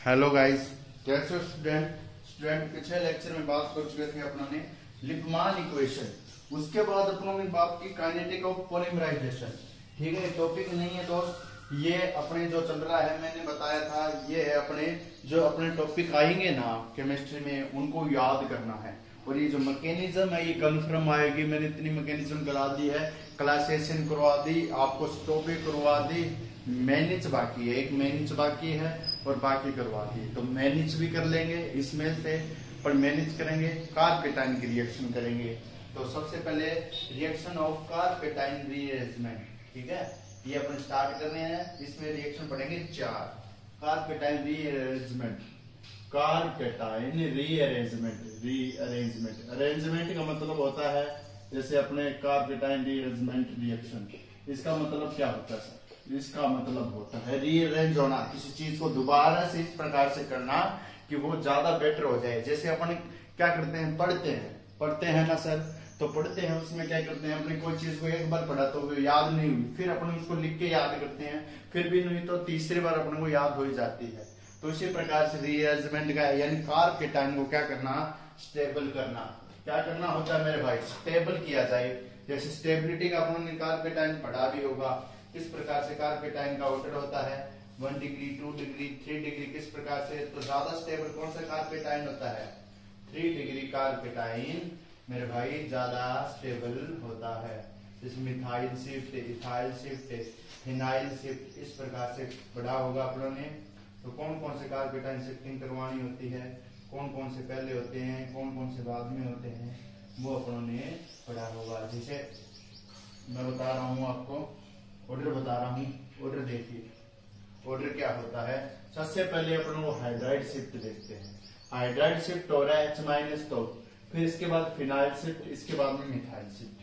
Hello guys, कैसे हो student पिछले लेक्चर में बात कर चुके थे अपनों ने लिपमान इक्वेशन। उसके बाद अपनों ने बात की काइनेटिक ऑफ पॉलीमराइजेशन। ठीक है, टॉपिक नहीं है दोस्त, ये अपने जो चल रहा है मैंने बताया था, ये है अपने जो अपने टॉपिक आएंगे ना केमिस्ट्री में उनको याद करना है। और ये जो मैकेनिज्म है ये कंफर्म आएगी। मैंने इतनी मैकेनिज्म करा दी है, क्लासेशन करवा दी, आपको टॉपिक करवा दी, मैनेज बाकी है, एक मैनेज बाकी है और बाकी करवा दी। तो मैनेज भी कर लेंगे इसमें से, पर मैनेज करेंगे कार्पेटाइन की रिएक्शन करेंगे। तो सबसे पहले रिएक्शन ऑफ कार्पेटाइन रीअरेंजमेंट, ठीक है, ये अपन स्टार्ट करने हैं। इसमें रिएक्शन पढ़ेंगे 4। कार्पेटाइन रीअरेंजमेंट, कार्पेटाइन रीअरेंजमेंट अरेंजमेंट का मतलब होता है जैसे अपने कार्पेटाइन रीअरेंजमेंट रिएक्शन, इसका मतलब क्या होता है सर? इसका मतलब होता है रीअरेंज होना, किसी चीज को दोबारा से इस प्रकार से करना कि वो ज्यादा बेटर हो जाए। जैसे अपन क्या करते हैं, पढ़ते हैं ना सर, तो पढ़ते हैं उसमें क्या करते हैं, अपनी कोई चीज को एक बार पढ़ा तो याद नहीं हुई, फिर अपन उसको लिख के याद करते हैं, फिर भी नहीं तो तीसरी बार अपन को याद हो जाती है। तो इसी प्रकार से रीअरेंजमेंट का यानी कार्पेटाइन को क्या करना, स्टेबल करना। क्या करना होता है मेरे भाई, स्टेबल किया जाए। जैसे स्टेबिलिटी का अपन ने कार्पेटाइन पढ़ा भी होगा, किस प्रकार से कार्पेटाइन का ऑर्डर होता है 1 डिग्री 2 डिग्री 3 डिग्री, किस प्रकार से। तो ज्यादा स्टेबल कौन सा कार्पेटाइन होता है, 3 डिग्री कार्पेटाइन मेरे भाई ज्यादा स्टेबल होता है। जैसे methyl shift, ethyl shift, phenyl shift, इस प्रकार से पढ़ा होगा अपनों ने। तो कौन कौन से कार्पेटाइन शिफ्टिंग करवानी होती है, कौन कौन से पहले होते हैं, कौन कौन से बाद में होते हैं, वो अपनों ने पढ़ा होगा। जैसे मैं बता रहा हूँ आपको, ऑर्डर बता रहा हूँ, ऑर्डर देखिए। ऑर्डर क्या होता है, सबसे पहले अपन वो हाइड्राइड शिफ्ट देखते हैं। हाइड्राइड शिफ्ट हो रहा है H- तो फिर इसके बाद फिनाइल शिफ्ट, इसके बाद में मिथाइल शिफ्ट,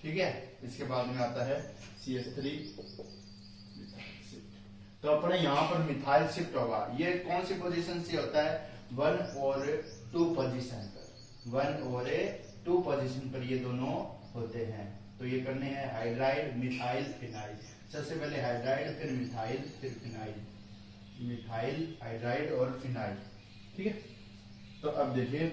ठीक है। इसके बाद में आता है CH3 शिफ्ट। तो अपने यहाँ पर मिथाइल शिफ्ट होगा। ये कौन सी पोजीशन से होता है, 1 और 2 पोजीशन पर, 1 और 2 पोजीशन पर ये दोनों होते हैं। तो ये करने हैं हाइड्राइड, मिथाइल, फिनाइल। सबसे पहले हाइड्राइड, फिर मिथाइल, फिर फिनाइल, मिथाइल, हाइड्राइड और फिनाइल, ठीक है। तो अब देखिए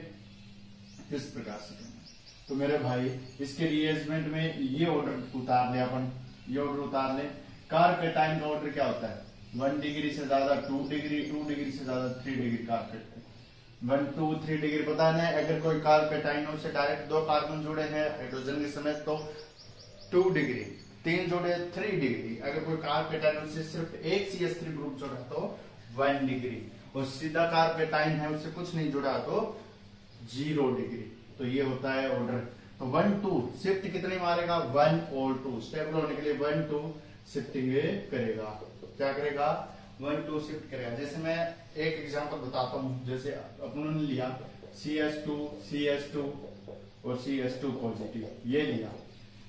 किस प्रकार से करना। तो मेरे भाई इसके रीअरेंजमेंट में ये ऑर्डर उतार ले अपन, ये ऑर्डर उतार ले। कार्पेटाइन का ऑर्डर क्या होता है, 1 डिग्री से ज्यादा 2 डिग्री, 2 डिग्री से ज्यादा 3 डिग्री कार्पेटाइन। 1 2 3 डिग्री पता नहीं। अगर कोई कार्पेटाइन से डायरेक्ट 2 कार्बन जुड़े हैं हाइड्रोजन के समय तो 2 डिग्री, 3 जोड़े 3 डिग्री। अगर कोई कार्पेटाइन से सिर्फ एक CH3 ग्रुप जुड़ा तो 1 डिग्री, और सीधा कार्पेटाइन है उससे कुछ नहीं जुड़ा तो 0 डिग्री। तो ये होता है ऑर्डर। तो 1 2 शिफ्ट कितने मारेगा, 1 और 2 स्टेबल होने के लिए 1 2 शिफ्टिंग करेगा। क्या करेगा, 1 2 शिफ्ट करेगा। जैसे मैं एक एग्जांपल बताता हूँ। जैसे अपनों ने लिया CH2 और CH2 पॉजिटिव, ये लिया।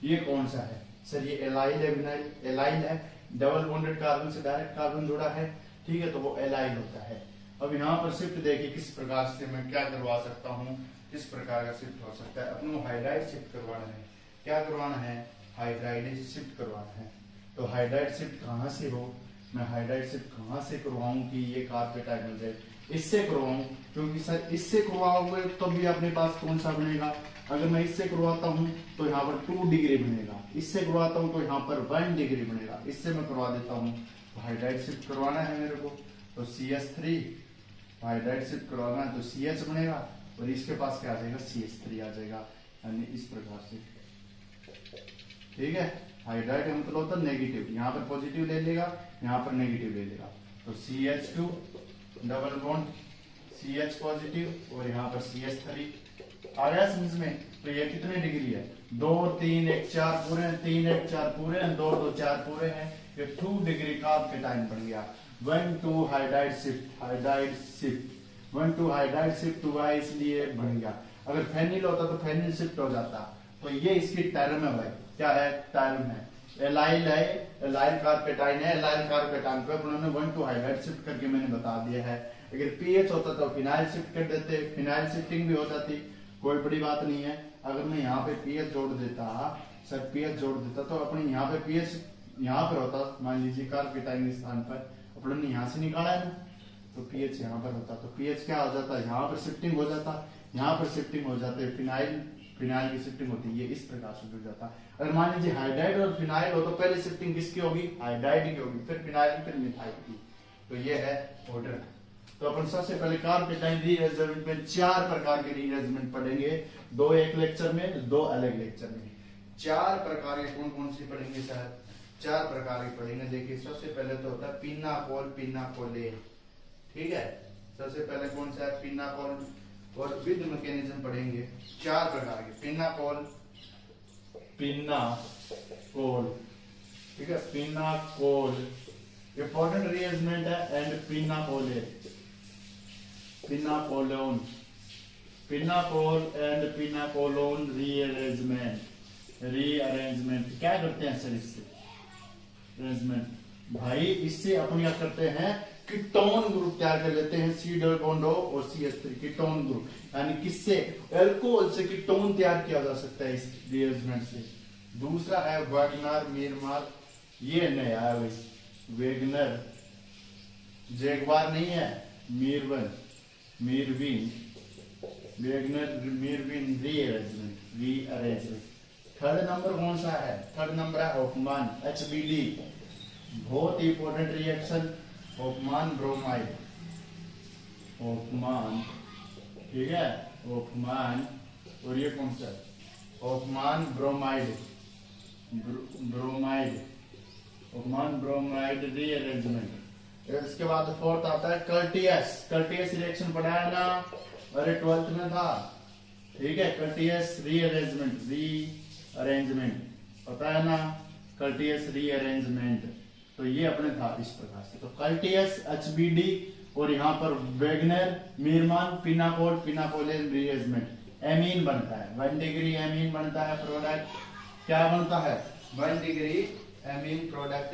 ये कौन सा है सर, ये एलाइल है, विनाइल। एलाइल है, डबल बॉन्डेड कार्बन से डायरेक्ट कार्बन जुड़ा है, ठीक है, तो वो एलाइल होता है। अब यहाँ पर शिफ्ट देखिए किस प्रकार से मैं क्या करवा सकता हूँ, किस प्रकार का शिफ्ट हो सकता है। अपने हाइड्राइड शिफ्ट करवाना है। क्या करवाना है, हाइड्राइड शिफ्ट करवाना है। तो हाइड्राइड शिफ्ट कहाँ से हो, मैं हाइड्राइड शिफ्ट कहाँ से करवाऊं कि ये कार्पेटाइन हो जाए, इससे करवाऊं। क्योंकि सर इससे करवाओगे तो भी अपने पास कौन सा बनेगा, अगर मैं इससे करवाता हूं तो यहाँ पर 2 डिग्री बनेगा, इससे करवाता हूं तो यहाँ पर 1 डिग्री बनेगा। इससे मैं करवा देता हूँ। तो हाइड्राइड शिफ्ट करवाना है मेरे को, तो CH3 हाइड्राइड शिफ्ट करवाना है तो CH बनेगा, और इसके पास क्या आ जाएगा, CH3 आ जाएगा। यानी इस प्रकार से, ठीक है। हाइड्राइड का मतलब होता है नेगेटिव, यहाँ पर पॉजिटिव ले लेगा, यहाँ पर नेगेटिव ले लेगा। तो CH2 double bond CH positive और यहाँ पर CH3 आ गया समझ में। तो ये कितने डिग्री है, 2 3 1 4 पूरे हैं, 3 1 4 पूरे हैं, 2 2 4 पूरे हैं। ये 2 डिग्री कार्पेटाइन बन गया। 1 2 hydride shift, hydride shift 1 2 hydride shift हुआ इसलिए बन गया। अगर फेनिल होता तो फेनिल शिफ्ट हो जाता। तो ये इसकी टर्म है भाई, क्या है, टर्म है। एलाइल है, एलाइल कार्पेटाइन है, एलाइल कार्पेटाइन को उन्होंने 1 2 हाइड्राइड शिफ्ट करके मैंने बता दिया है। अगर पीएच होता तो फिनाइल शिफ्ट कर देते, फिनाइल शिफ्टिंग भी हो जाती, कोई बड़ी बात नहीं है। अगर मैं यहाँ पे पीएच जोड़ देता, सर पीएच जोड़ देता तो अपने यहाँ पे पीएच यहाँ पर होता, मान लीजिए कार्पेटाइन स्थान पर, अपने यहाँ से निकाला है ना, तो पीएच यहाँ पर होता, तो पीएच क्या हो जाता है, यहाँ पर शिफ्टिंग हो जाता, यहाँ पर शिफ्टिंग हो जाते हैं, फिनाइल फिनाइल की शिफ्टिंग होती है, ये इस प्रकार से जुड़ जाता है। अगर मान लीजिए हाइड्राइड और फिनाइल हो तो पहले शिफ्टिंग किसकी होगी, हाइड्राइड की होगी, फिर फिनाइल, फिर मिथाइल की। तो ये है ऑर्डर। तो अपन सबसे पहले कार्पेटाइन रीअरेंजमेंट में 4 प्रकार के रीअरेंजमेंट पढ़ेंगे, 2 एक लेक्चर में, 2 अलग लेक्चर में। 4 प्रकार के कौन कौन से पढ़ेंगे सर, 4 प्रकार के पढ़ेंगे। देखिए सबसे पहले तो होता है पिनाकोल, पिनाकोलेन, ठीक है। सबसे पहले कौन सा है, पिनाकोल, और विद मैकेनिज्म पढ़ेंगे 4 प्रकार के, पिनाकोल, पिनाकोल, ठीक है, पिनाकोल इंपॉर्टेंट रीअरेंजमेंट है, एंड पिनाकोलेट, पिनाकोलोन, पिनाकोल एंड पिनाकोलोन रीअरेंजमेंट क्या करते हैं सर इससे, अरेंजमेंट भाई इससे अपन क्या करते हैं, कीटोन ग्रुप तैयार कर लेते हैं, सी डबल बॉन्ड O और CH3 कीटोन ग्रुप, यानी किससे, अल्कोहल से कीटोन तैयार किया जा सकता है इस रीअरेंजमेंट से। दूसरा है वैगनर मीरमार, ये नया है भाई, वेगनर, जैगवार नहीं है, मीरवन, मीरविन, वेगनर मीरविन रीअरेंजमेंट। थर्ड नंबर कौन सा है, थर्ड नंबर है होफमान, HBD, बहुत इंपॉर्टेंट रिएक्शन, होफमान ब्रोमाइड, होफमान, ठीक है, होफमान, और ये कौन सा है, होफमान ब्रोमाइड, ब्रोमाइड, होफमान ब्रोमाइड रीअरेंजमेंट। इसके बाद फोर्थ आता है कर्टियस, कर्टियस रिएक्शन पढ़ाया ना, अरे 12th में था, ठीक है, कर्टियस रीअरेंजमेंट, रीअरेंजमेंट पता है ना, कर्टियस रीअरेंजमेंट, तो ये अपने था इस प्रकार से। तो कर्टियस, HBD, और यहाँ पर वेगनर, मीरमान, पिनाकोल, पिनाकोलेन रीअरेंजमेंट, एमीन बनता है, 1 डिग्री एमीन बनता है प्रोडक्ट, क्या बनता है, 1 डिग्री एमीन प्रोडक्ट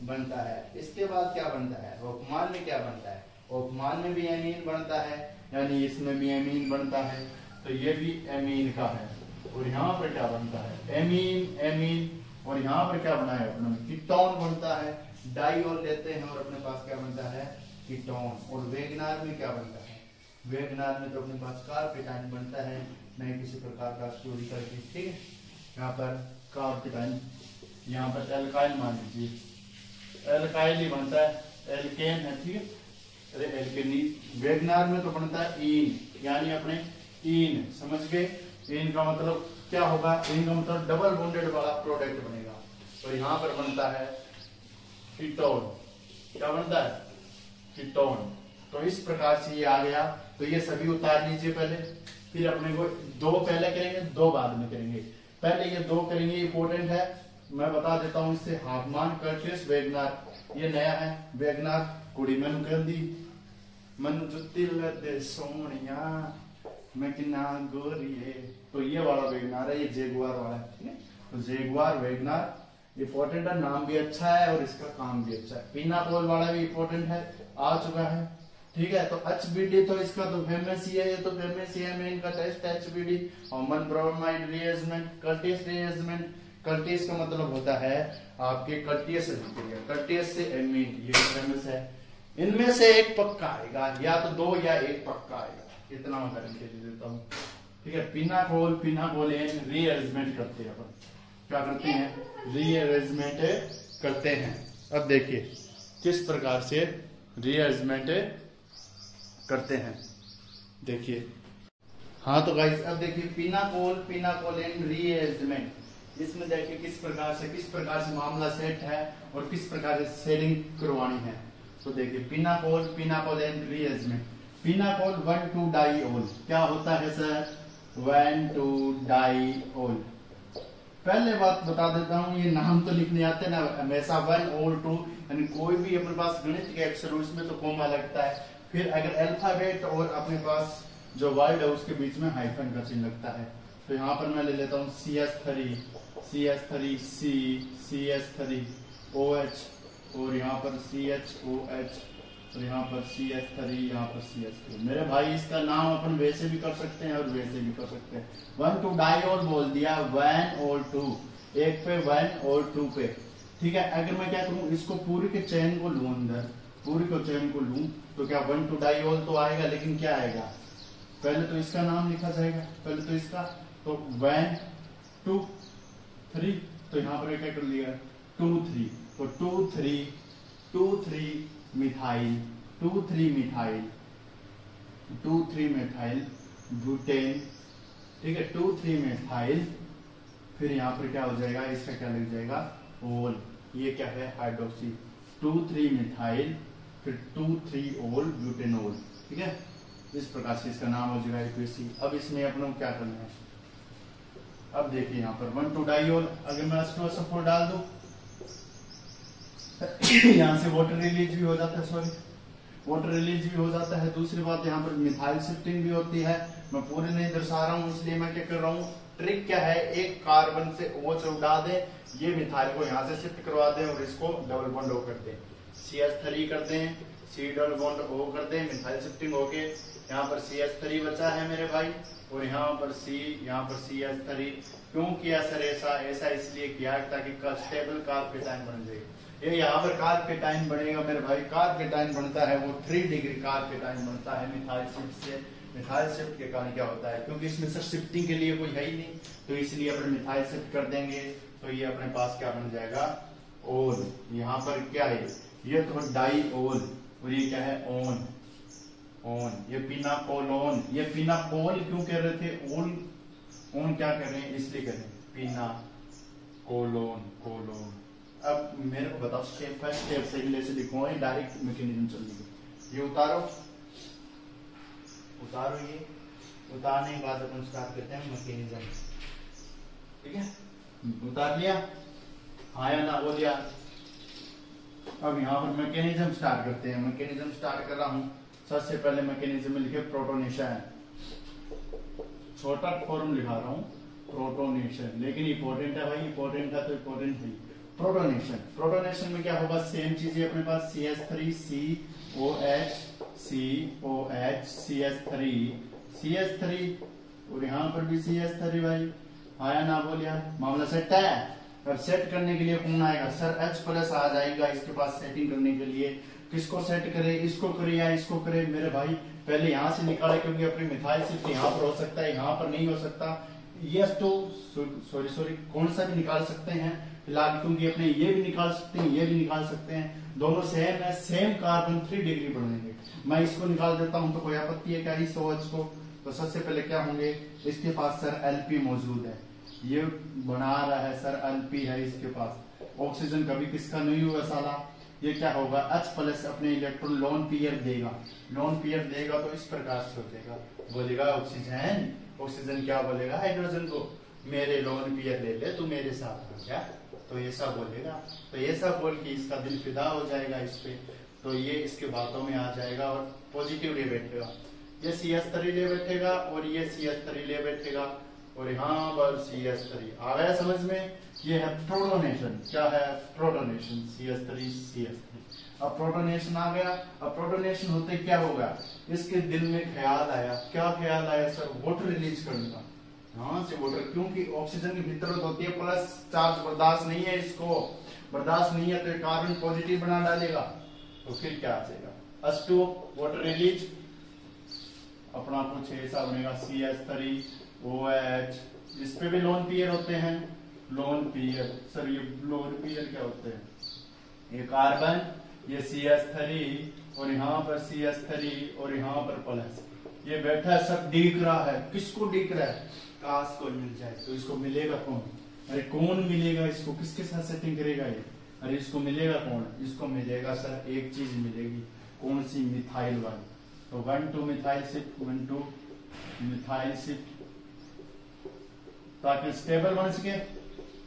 बनता है। इसके बाद क्या बनता है, होफमान में क्या बनता है, होफमान में भी एमीन बनता है, यानी इसमें भी एमीन बनता है, तो ये भी एमीन का है। और यहाँ पर क्या बनता है, एमीन, एमीन, और यहाँ पर क्या बना है अपने, कीटोन बनता है, डाइऑल लेते हैं और अपने पास क्या बनता है, कीटोन। और वेगनार में क्या बनता है, वेगनार में तो अपने पास कार्पेटाइन बनता है, नहीं किसी प्रकार का स्टोरी करके, ठीक है, यहाँ पर कार्पेटाइन, यहाँ पर एल्काइल मान लीजिए, एल्काइल ही बनता है, एल्केन है, ठीक है, अरे एल्केनी। वेगनार में तो बनता है ईन, यानी अपने ईन, समझ गए, ईन का मतलब क्या होगा, ईन का मतलब डबल बॉन्डेड वाला प्रोडक्ट बनेगा। तो यहाँ पर बनता है कीटोन, क्या बनता है, कीटोन। तो इस प्रकार से ये आ गया, तो ये सभी उतार लीजिए पहले, फिर अपने को 2 पहले करेंगे, 2 बाद में करेंगे। पहले ये 2 करेंगे, इंपोर्टेंट है, मैं बता देता हूं इससे, हाफमान, कर्टियस, वेगनार, ये नया है, वेगनार कुड़ी मैनू कहंदी, मन जुत्ती लदे सोनिया मैं किना गोरी है, तो ये वाला वेगनार है, ये जैगुआर वाला है, ठीक है। तो जैगुआर, वेगनार इंपॉर्टेंट है, नाम भी अच्छा है और इसका काम भी अच्छा है। पिनाकोल वाला भी इंपॉर्टेंट है, आ चुका है, ठीक है। तो HBD तो इसका तो फेमस ही है, ये तो फेमस ही है, मेन का test HBD, Hofmann bromide rearrangement, Curtius rearrangement. Curtius का मतलब होता है आपके कर्टियस अभिक्रिया, कर्टियस से एमीन, ये फेमस है। इनमें से एक पक्का आएगा, या तो 2 या 1 पक्का आएगा, इतना मैं गारंटी दे देता हूँ, ठीक है। पिनाकोल, पिनाकोलेन रीअरेंजमेंट करते हैं अपन, क्या करते हैं, रीअरेंजमेंट करते हैं। अब देखिए किस प्रकार से रीअरेंजमेंट करते हैं, देखिए। हाँ तो गाइस अब देखिए पिनाकोल, पिनाकोलेन रीअरेंजमेंट, इसमें देखिए किस प्रकार से मामला सेट है और किस प्रकार से सेटिंग करवानी है। तो देखिए पिनाकोल, पिनाकोलेन रीअरेंजमेंट, पिनाकोल 1,2-डाइऑल, क्या होता है सर, 1,2-डाइऑल। पहले बात बता देता हूँ, ये नाम तो लिखने आते ना हमेशा 1 और 2, यानी कोई भी अपने पास गणित के अक्षर उसमें तो कोमा लगता है, फिर अगर अल्फाबेट और अपने पास जो वर्ड है उसके बीच में हाइफन का चिन्ह लगता है। तो यहाँ पर मैं ले लेता हूँ CH3, CH3, C, CH3, OH, और यहाँ पर CHOH, और यहाँ पर CH3, यहाँ पर CH3। मेरे भाई इसका नाम अपन वैसे भी कर सकते हैं और वैसे भी कर सकते हैं। 1,2-डाइऑल बोल दिया, 1 और 2, एक पे 1 और 2 पे, ठीक है। अगर मैं क्या करूँ, इसको पूरी के चैन को लूं अंदर, पूरी को चैन को लूं, तो क्या 1 2 डाइऑल तो आएगा, लेकिन क्या आएगा, पहले तो इसका नाम लिखा जाएगा, पहले तो इसका, तो 1 2 3, तो यहां पर क्या कर लिया 2 3, तो 2 3 मिथाइल 2 3 मिथाइल ब्यूटेन, ठीक है, 2 3 मिथाइल, फिर यहाँ पर क्या हो जाएगा, इसका क्या लग जाएगा ओल, ये क्या है हाइड्रोक्सी, 2 3 मिथाइल, फिर 2 3 ओल ब्यूटेनोल, ठीक है, इस प्रकार से इसका नाम हो जाएगा यूपीएससी। अब इसमें अपने को क्या करना है, अब देखिए यहाँ पर 1 2 डाइऑल, अगर मैं H2SO4 डाल दूं यहाँ से वाटर रिलीज भी हो जाता है, सॉरी वाटर रिलीज भी हो जाता है। दूसरी बात यहाँ पर मिथाइल शिफ्टिंग भी होती है, मैं पूरी नहीं दर्शा रहा हूँ, इसलिए मैं क्या कर रहा हूँ, ट्रिक क्या है, एक कार्बन से OH उड़ा दे, ये मिथाइल को यहाँ से शिफ्ट करवा दें और इसको डबल बॉन्ड O कर दें, CH3 कर दें, C डबल बॉन्ड O कर दें, मिथाइल शिफ्टिंग होके यहाँ पर CH3 बचा है मेरे भाई, और यहाँ पर CH3 क्यों किया सर ऐसा, इसलिए किया ताकि स्टेबल कार्पेटाइन बन जाए। ये यहाँ पर कार्पेटाइन बनेगा मेरे भाई, कार्पेटाइन बनता है वो 3 डिग्री कार्पेटाइन बनता है मिथाइल शिफ्ट से। मिथाइल शिफ्ट के कारण क्या होता है, क्योंकि इसमें सर शिफ्टिंग के लिए कोई है ही नहीं, तो इसलिए अपन मिथाइल शिफ्ट कर देंगे, तो ये अपने पास क्या बन जाएगा ओल। यहाँ पर क्या है, ये तो डाइऑल, और ये क्या है ओन, ये पिनाकोलोन, ये पिनाकोल क्यों कह रहे थे, ओन क्या कर रहे हैं इसलिए कर रहे हैं पिनाकोलोन। अब मेरे को बताओ स्टेप बाय स्टेप से से लिखो, डायरेक्ट मैकेनिज्म चलेगी। ये उतारो, ये उतारने के बाद अपन स्टार्ट करते हैं मैकेनिज्म, ठीक है, उतार लिया, हाँ या ना बोलिया। अब यहाँ पर मैकेनिज्म स्टार्ट करते हैं, मैकेनिज्म स्टार्ट कर रहा हूँ। सबसे पहले मैकेनिज्म में लिखे प्रोटोनेशन, छोटा फॉर्म लिखा रहा हूँ प्रोटोनेशन, लेकिन इंपॉर्टेंट है भाई, इंपॉर्टेंट है तो इंपॉर्टेंट है। प्रोटोनेशन में क्या होगा, सेम चीज है अपने पास, CH3 CH3 और यहाँ पर भी CH3 भाई, हाँ या ना बोलिए, मामला सेट है। अब सेट करने के लिए कौन आएगा सर, H+ आ जाएगा इसके पास सेटिंग करने के लिए। किसको सेट करे, इसको करे या इसको करे मेरे भाई, पहले यहाँ से निकाले, क्योंकि अपनी मिथाइल सिर्फ यहाँ पर हो सकता है, यहाँ पर नहीं हो सकता। ये तो सॉरी कौन सा भी निकाल सकते हैं फिलहाल, क्योंकि अपने ये भी निकाल सकते हैं, ये भी निकाल सकते हैं, दोनों सेम है, सेम कार्बन 3 डिग्री बढ़ेंगे। मैं इसको निकाल देता हूं तो कोई आपत्ति है क्या इस OH को, तो सबसे पहले क्या होंगे, इसके पास सर Lp मौजूद है, ये बना रहा है सर Lp है इसके पास, ऑक्सीजन कभी किसका नहीं हुआ साला, ये क्या होगा H+ अपने इलेक्ट्रॉन लोन पेयर देगा तो इस प्रकार से हो जाएगा, बोलेगा ऑक्सीजन क्या बोलेगा हाइड्रोजन को, मेरे लोन पेयर ले ले तू मेरे साथ हो क्या, तो ये सब बोलेगा, तो ये सब बोल के इसका दिल फिदा हो जाएगा इस पे, तो ये इसके बातों में आ जाएगा और पॉजिटिव ले बैठेगा, ये CH3 ले बैठेगा और ये CH3 ले बैठेगा, और यहाँ पर CH3 आ गया समझ में। ये है प्रोटोनेशन, क्या है प्रोटोनेशन, CH3। अब प्रोटोनेशन आ गया, अब प्रोटोनेशन होते क्या होगा, इसके दिल में ख्याल आया, क्या ख्याल आया सर, वाटर रिलीज करने का, यहाँ से वाटर, क्योंकि ऑक्सीजन की भितरत होती है, प्लस चार्ज बर्दाश्त नहीं है, इसको बर्दाश्त नहीं है तो कार्बन पॉजिटिव बना डालेगा, तो फिर क्या आ जाएगा H2 वाटर रिलीज, अपना कुछ ऐसा बनेगा CH3 OH, इस पे भी लोन पेयर होते हैं, लोन पेयर सर, ये लोन पेयर क्या होते हैं, ये कार्बन, ये CH3 और यहाँ पर CH3 और यहाँ पर प्लस, ये बैठा है सब दिख रहा है, किसको दिख रहा है, काश को मिल जाए तो इसको मिलेगा कौन, अरे कौन मिलेगा इसको, किसके साथ सेटिंग करेगा ये, अरे इसको मिलेगा कौन, इसको मिलेगा सर एक चीज मिलेगी, कौन सी, मिथाइल वाली, तो 1 2 मिथाइल शिफ्ट, ताकि स्टेबल बन सके।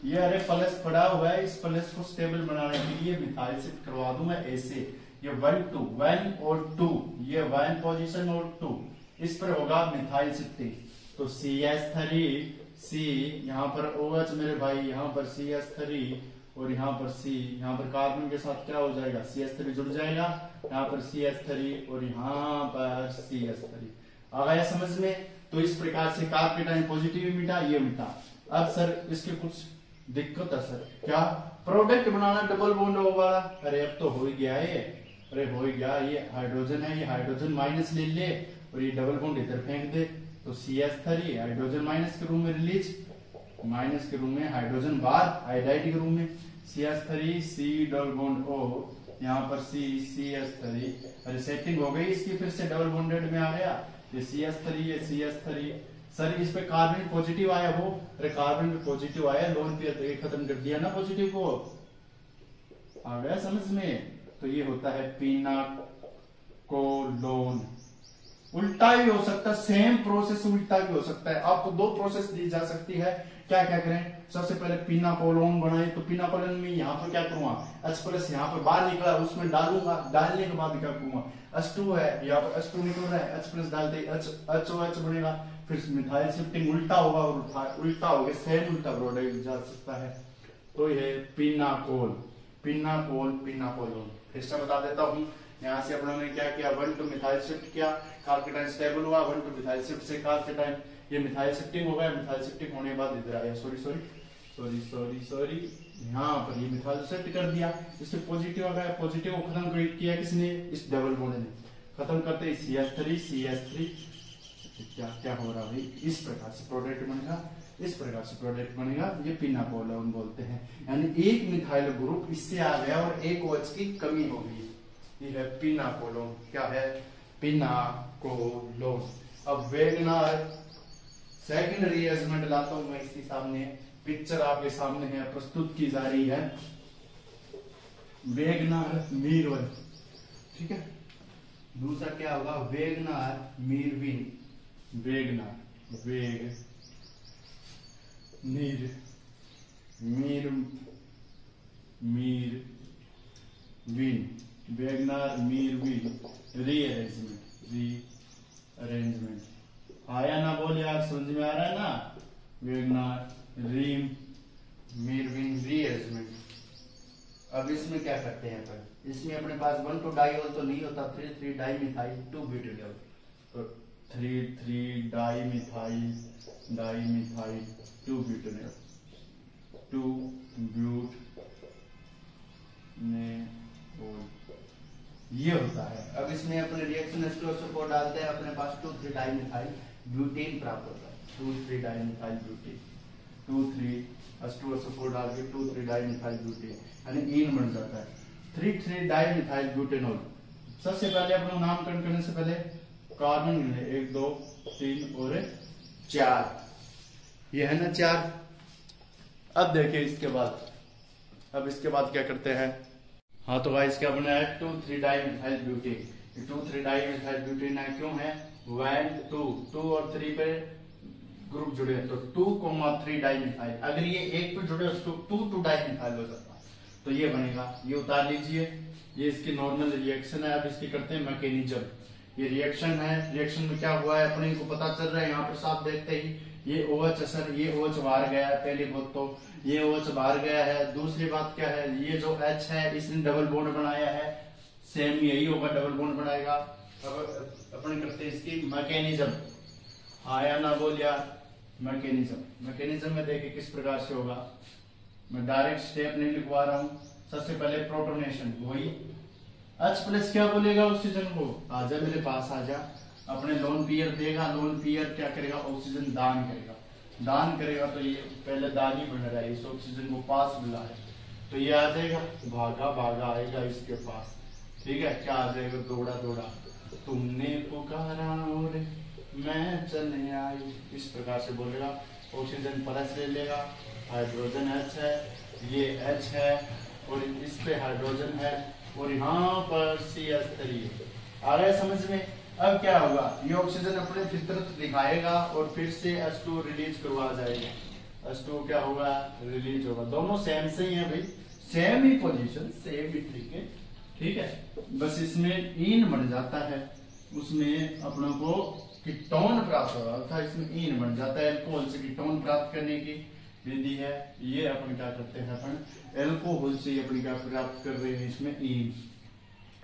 ये अरे प्लस पड़ा हुआ है, इस प्लस को स्टेबल बनाने के लिए मिथाइल शिफ्ट करवा दूं मैं ऐसे, ये 1 और 2, ये 1 पोजीशन और 2, इस पर होगा मिथाइल शिफ्टिंग, तो CH3 यहाँ पर OH मेरे भाई, यहाँ पर CH3 और यहाँ पर यहाँ पर कार्बन के साथ क्या हो जाएगा, CH3 जुड़ जाएगा, यहाँ पर CH3 और यहाँ पर CH3 आ गया समझ में। तो इस प्रकार से कार्पेटाइन पॉजिटिव मिटा, ये मिटा। अब सर इसके कुछ दिक्कत है सर, क्या, प्रोडक्ट बनाना डबल बॉन्ड वाला, अरे अब तो हो ही गया है, अरे हो गया, ये हाइड्रोजन है, ये हाइड्रोजन माइनस ले ले और ये डबल बॉन्ड इधर फेंक दे, तो CH3 हाइड्रोजन माइनस के रूम में रिलीज, माइनस के रूम में हाइड्रोजन बाहर आयोडाइड के रूम में, CH3 C double bond O, यहाँ पर CH3, अरे सेटिंग हो गई इसकी, फिर से डबल बॉन्डेड में आ गया, ये CH3 ये CH3। सर इस पे कार्बन पॉजिटिव आया वो, अरे कार्बन पे पॉजिटिव आया, लोन पे खत्म कर दिया ना पॉजिटिव को, आ गया समझ में। तो ये होता है पिनाकोलोन। उल्टा भी हो सकता है, सेम प्रोसेस उल्टा भी हो सकता है। आपको दो प्रोसेस दी जा सकती है, क्या क्या करें, सबसे पहले पिनाकोलोन बनाए, तो पिनाकोलोन में यहाँ पर क्या करूंगा, H प्लस यहाँ पर बाहर निकला उसमें डालूंगा, डालने के बाद क्या करूंगा, H2 है यहाँ पर H2 निकल रहा है, H प्लस डालते HOH बनेगा, फिर मिथाइल शिफ्टिंग उल्टा होगा और उल्टा हो गया, सेम उल्टा प्रोडक्ट जा सकता है। तो ये पिनाकोल, पिनाकोल, पिनाकोलोन। फिर से बता देता हूँ, यहाँ से अपनों ने क्या किया, 1 to मिथाइल शिफ्ट किया, कार्बोकेटाइन स्टेबल हुआ, 1 to मिथाइल शिफ्ट से कार्बोकेटाइन, ये मिथाइल शिफ्टिंग हो गया, मिथाइल शिफ्टिंग होने के बाद इधर आया, सॉरी यहाँ पर ये मिथाइल शिफ्ट कर दिया, इससे पॉजिटिव आ गया, पॉजिटिव को खत्म किया किसने, इस डबल बॉन्ड ने, खत्म करते CH3 क्या क्या हो रहा है, इस प्रकार से प्रोडक्ट बनेगा, इस प्रकार से प्रोडक्ट बनेगा, ये पिनाकोलोन बोलते हैं। यानी एक मिथाइल ग्रुप इससे आ गया और एक OH की कमी हो गई, ये है पिनाकोलोन। क्या है, पिनाकोलोन। अब वेगनर सेकंड रीअरेंजमेंट लाता हूं मैं इसके सामने, पिक्चर आपके सामने है, प्रस्तुत की जा रही है, वेगनर मीरवन, ठीक है। दूसरा क्या होगा, वेगनर मीरविन, वेगनर वेग मीर मीर मीर विन, वेगनर मीरविन रीअरेंजमेंट आया ना, बोल यार, समझ में आ रहा है ना, वेगनर रीम मीरविन रीअरेंजमेंट। अब इसमें क्या करते हैं अपन, इसमें अपने पास 1 to डाइऑल तो नहीं होता, 3 डाइमिथाइल 2 ब्यूटेनॉल, तो 3 डाइमिथाइल 2 ब्यूटेनॉल 2 ब्यूटेनॉल ये होता है। अब इसमें अपने रिएक्शन H2SO4 डालते हैं, अपने पास 2,3 डाइमिथाइल ब्यूटेन प्राप्त होता है, 2,3 डाइमिथाइल ब्यूटेन, 2,3 H2SO4 डाल के 2,3 डाइमिथाइल ब्यूटेन, यानी ईन बन जाता है 3,3 डाइमिथाइल ब्यूटेनॉल। सबसे पहले अपना नामकरण करने से पहले कार्बन मिले 1 2 3 और 4, ये है ना 4। अब देखिए इसके बाद, अब इसके बाद क्या करते हैं, हाँ तो गाइस क्या बना है, 2,3 डाइमिथाइल ब्यूटेन। 2,3 डाइमिथाइल ब्यूटेन है, क्यों है, 1 2 और 3 पे ग्रुप जुड़े हैं, तो 2,3 डाइमिथाइल, अगर ये 1 पे जुड़े तो 2 डाइमिथाइल हो जाता है, तो ये बनेगा, ये उतार लीजिए, ये इसकी नॉर्मल रिएक्शन है। अब इसकी करते हैं मैकेनिज्म, ये रिएक्शन है, रिएक्शन में क्या हुआ है अपने को पता चल रहा है, यहाँ पर साफ देखते ही ये OH असर, ये OH बाहर गया है, पहली बात तो ये OH बाहर गया है। दूसरी बात क्या है, ये जो H है इसने डबल बॉन्ड बनाया है, सेम यही होगा, डबल बॉन्ड बनाएगा। अब अपन करते हैं इसकी मैकेनिज्म, आया ना बोल यार, मैकेनिज्म में देखिए किस प्रकार से होगा, मैं डायरेक्ट स्टेप नहीं लिखवा रहा हूँ। सबसे पहले प्रोटोनेशन, वही H प्लस क्या बोलेगा ऑक्सीजन को, आजा मेरे पास आजा, अपने लोन पेयर देगा, लोन पेयर क्या करेगा, ऑक्सीजन दान करेगा, दान करेगा, तो ये पहले दान ही बन रहा है, इस ऑक्सीजन को पास बुला है, तो ये आ जाएगा, भागा भागा आएगा इसके पास, ठीक है। क्या आ जाएगा, दौड़ा दौड़ा, तुमने पुकारा और मैं चलने आई, इस प्रकार से बोलेगा। ऑक्सीजन प्लस ले लेगा, हाइड्रोजन H है, ये H है और इस पे हाइड्रोजन है और यहाँ पर CH3 आ रहा है समझ में। अब क्या होगा, ये ऑक्सीजन अपने फितरत दिखाएगा और फिर से H2 रिलीज करवा जाएगा, H2 क्या होगा, रिलीज होगा। दोनों सेम से ही है भाई, सेम ही पोजीशन, सेम ही तरीके, ठीक है। बस इसमें ईन बन जाता है, उसमें अपनों को कीटोन प्राप्त हो रहा था, इसमें ईन बन जाता है। अल्कोहल से कीटोन प्राप्त करने की विधि है, ये अपन क्या करते हैं, अपन अल्कोहल से अपनी क्या प्राप्त कर रहे हैं, इसमें ईन।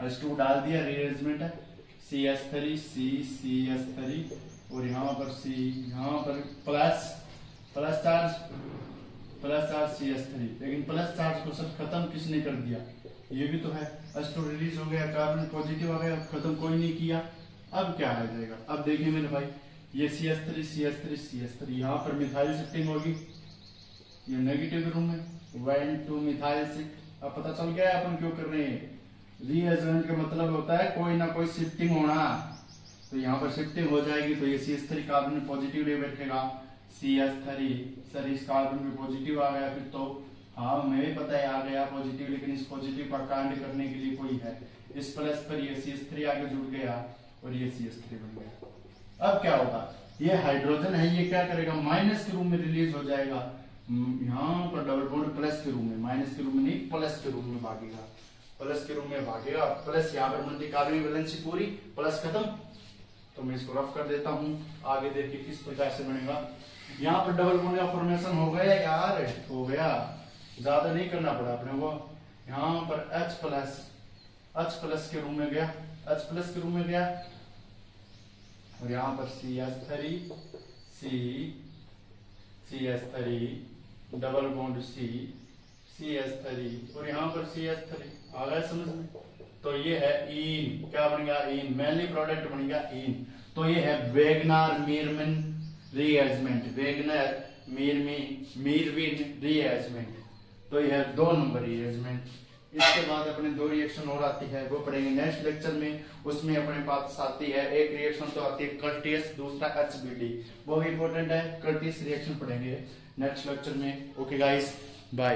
H2 डाल दिया, रीअरेंजमेंट है, CH3 CH3 और यहाँ पर C, यहाँ पर प्लस चार्ज CH3, लेकिन प्लस चार्ज को सब खत्म किसने कर दिया, ये भी तो है। H2 रिलीज हो गया, कार्बन पॉजिटिव आ गया, खत्म कोई नहीं किया। अब क्या आ जाएगा? अब देखिए मेरे भाई, ये CH3 CH3 CH3, यहाँ पर मिथाइल शिफ्टिंग होगी, ये नेगेटिव रूम है, 1 2 मिथाइल शिफ्ट। अब पता चल गया है अपन क्यों कर रहे हैं। रीअरेंजमेंट का मतलब होता है कोई ना कोई शिफ्टिंग होना, तो यहाँ पर शिफ्टिंग हो जाएगी। तो ये CH3 कार्बन में पॉजिटिव ले बैठेगा, CH3 सर इस कार्बन में पॉजिटिव आ गया, फिर तो हाँ हमें भी पता है आ गया पॉजिटिव, लेकिन इस पॉजिटिव का कांड करने के लिए कोई है। इस प्लस पर ये CH3 आगे जुड़ गया और ये CH3 बन गया। अब क्या होगा, ये हाइड्रोजन है, ये क्या करेगा, माइनस के रूम में रिलीज हो जाएगा। यहाँ पर डबल बॉन्ड प्लस के रूम में, माइनस के रूम में नहीं प्लस के रूम में भागेगा, प्लस के रूम में भागेगा। प्लस यहाँ पर बनती कार्बनिक वैलेंसी पूरी, प्लस खत्म। तो मैं इसको रफ कर देता हूँ, आगे देखिए किस प्रकार से बनेगा। यहाँ पर डबल बॉन्ड का फॉर्मेशन हो गया यार, हो गया, ज्यादा नहीं करना पड़ा अपने को। यहाँ पर H प्लस के रूम में गया, H प्लस के रूम में गया, और यहाँ पर CH3 CH3 double bond CH3 और यहाँ पर CH3 आ गया समझ में। तो ये है इन, क्या बन गया, इन मेनली प्रोडक्ट बन गया इन। तो ये है वेगनर मीरविन रीअरेंजमेंट, वेगनर मीरविन रीअरेंजमेंट। तो ये है 2 नंबर रीअरेंजमेंट। इसके बाद अपने 2 रिएक्शन और आती है, वो पढ़ेंगे नेक्स्ट लेक्चर में। उसमें अपने पास आती है एक रिएक्शन तो आती है कर्टियस, दूसरा HBD, वो भी इंपॉर्टेंट है। कर्टियस रिएक्शन पढ़ेंगे नेक्स्ट लेक्चर में। Okay guys, bye.